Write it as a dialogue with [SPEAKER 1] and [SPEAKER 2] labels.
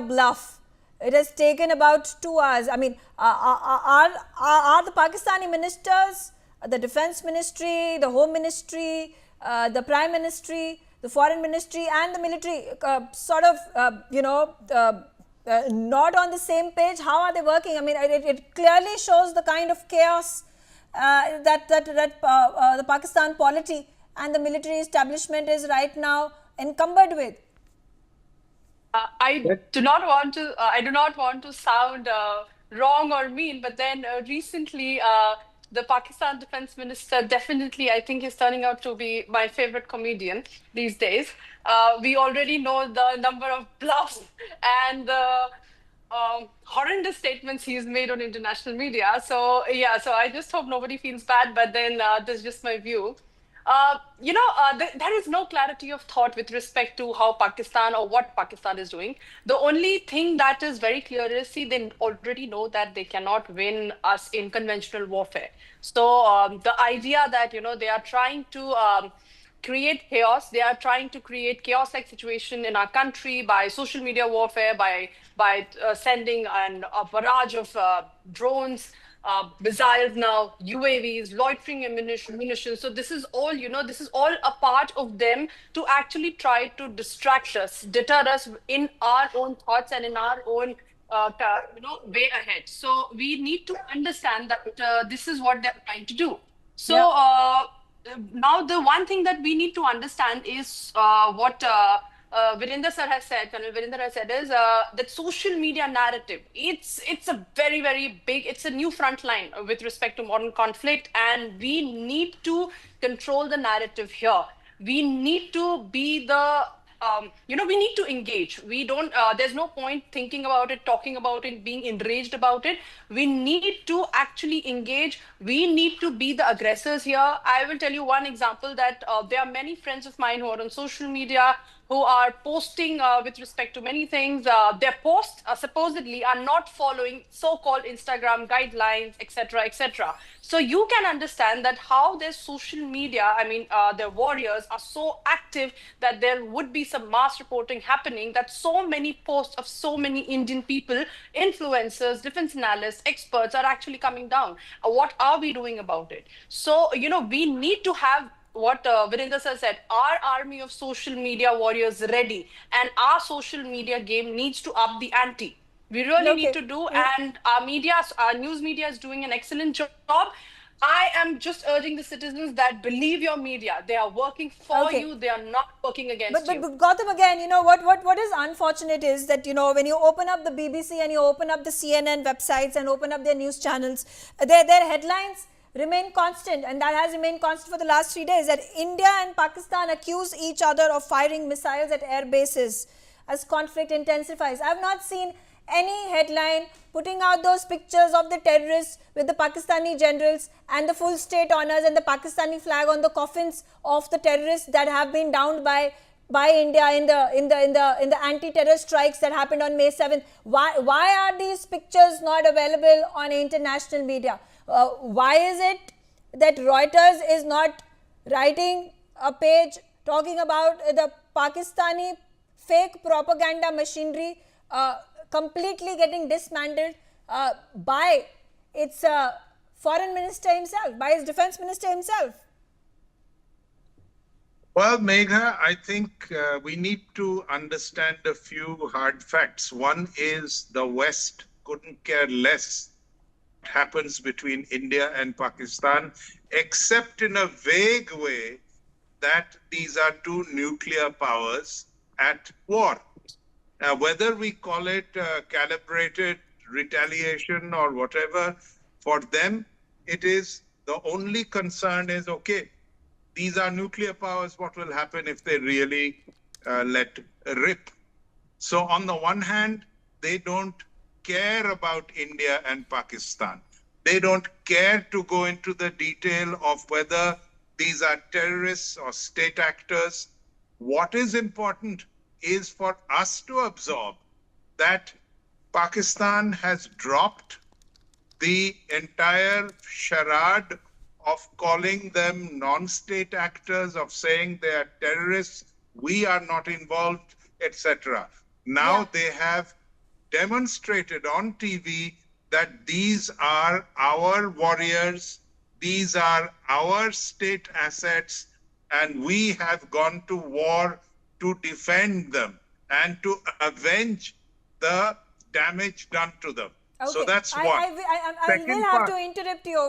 [SPEAKER 1] bluff. It has taken about 2 hours. I mean, are the Pakistani ministers, the defense ministry, the home ministry, the prime ministry, the foreign ministry, and the military not on the same page? How are they working? I mean, it clearly shows the kind of chaos that the Pakistan polity and the military establishment is right now encumbered with.
[SPEAKER 2] I do not want to. I do not want to sound wrong or mean, but then recently, the Pakistan Defense Minister definitely, I think, is turning out to be my favorite comedian these days. We already know the number of bluffs and the horrendous statements he's made on international media. So yeah, so I just hope nobody feels bad. But then this is just my view. There is no clarity of thought with respect to how Pakistan or what Pakistan is doing. The only thing that is very clear is, see, they already know that they cannot win us in conventional warfare. So the idea that, they are trying to create chaos. They are trying to create chaos-like situation in our country by social media warfare, by sending a barrage of drones, missiles now, UAVs, loitering munitions. So this is all, this is all a part of them to actually try to distract us, deter us in our own thoughts and in our own way ahead. So we need to understand that this is what they're trying to do. So now the one thing that we need to understand is what Virender sir has said, Colonel Virender has said, is that social media narrative. It's a very, very big, it's a new front line with respect to modern conflict, and we need to control the narrative here. We need to be the we need to engage. We don't, there's no point thinking about it, talking about it, being enraged about it. We need to actually engage. We need to be the aggressors here. I will tell you one example that there are many friends of mine who are on social media who are posting with respect to many things. Their posts supposedly are not following so-called Instagram guidelines, etc., etc. So you can understand that how their social media, I mean, their warriors are so active that there would be some mass reporting happening, that so many posts of so many Indian people, influencers, defense analysts, experts are actually coming down. What are we doing about it? So, we need to have what Virender sir said, our army of social media warriors ready, and our social media game needs to up the ante. We really need to do, and our news media is doing an excellent job. I am just urging the citizens that believe your media. They are working for you. They are not working against you.
[SPEAKER 1] But Gautam, again, what is unfortunate is that, when you open up the BBC and you open up the CNN websites and open up their news channels, their headlines remain constant, and that has remained constant for the last 3 days, that India and Pakistan accuse each other of firing missiles at air bases as conflict intensifies. I have not seen any headline putting out those pictures of the terrorists with the Pakistani generals and the full state honors and the Pakistani flag on the coffins of the terrorists that have been downed by India in the anti-terror strikes that happened on May 7th. Why are these pictures not available on international media? Why is it that Reuters is not writing a page talking about the Pakistani fake propaganda machinery completely getting dismantled by its foreign minister himself, by his defense minister himself?
[SPEAKER 3] Well, Megha, I think we need to understand a few hard facts. One is the West couldn't care less what happens between India and Pakistan, except in a vague way that these are two nuclear powers at war. Now, whether we call it calibrated retaliation or whatever, for them, it is the only concern is, okay, these are nuclear powers. What will happen if they really let rip? So on the one hand, they don't care about India and Pakistan. They don't care to go into the detail of whether these are terrorists or state actors. What is important is for us to absorb that Pakistan has dropped the entire charade of calling them non-state actors, of saying they are terrorists, we are not involved, etc. Now they have demonstrated on TV that these are our warriors, these are our state assets, and we have gone to war to defend them and to avenge the damage done to them. So
[SPEAKER 1] Okay,
[SPEAKER 3] that's one.
[SPEAKER 1] I will
[SPEAKER 3] Second
[SPEAKER 1] have
[SPEAKER 3] part.
[SPEAKER 1] to interrupt you over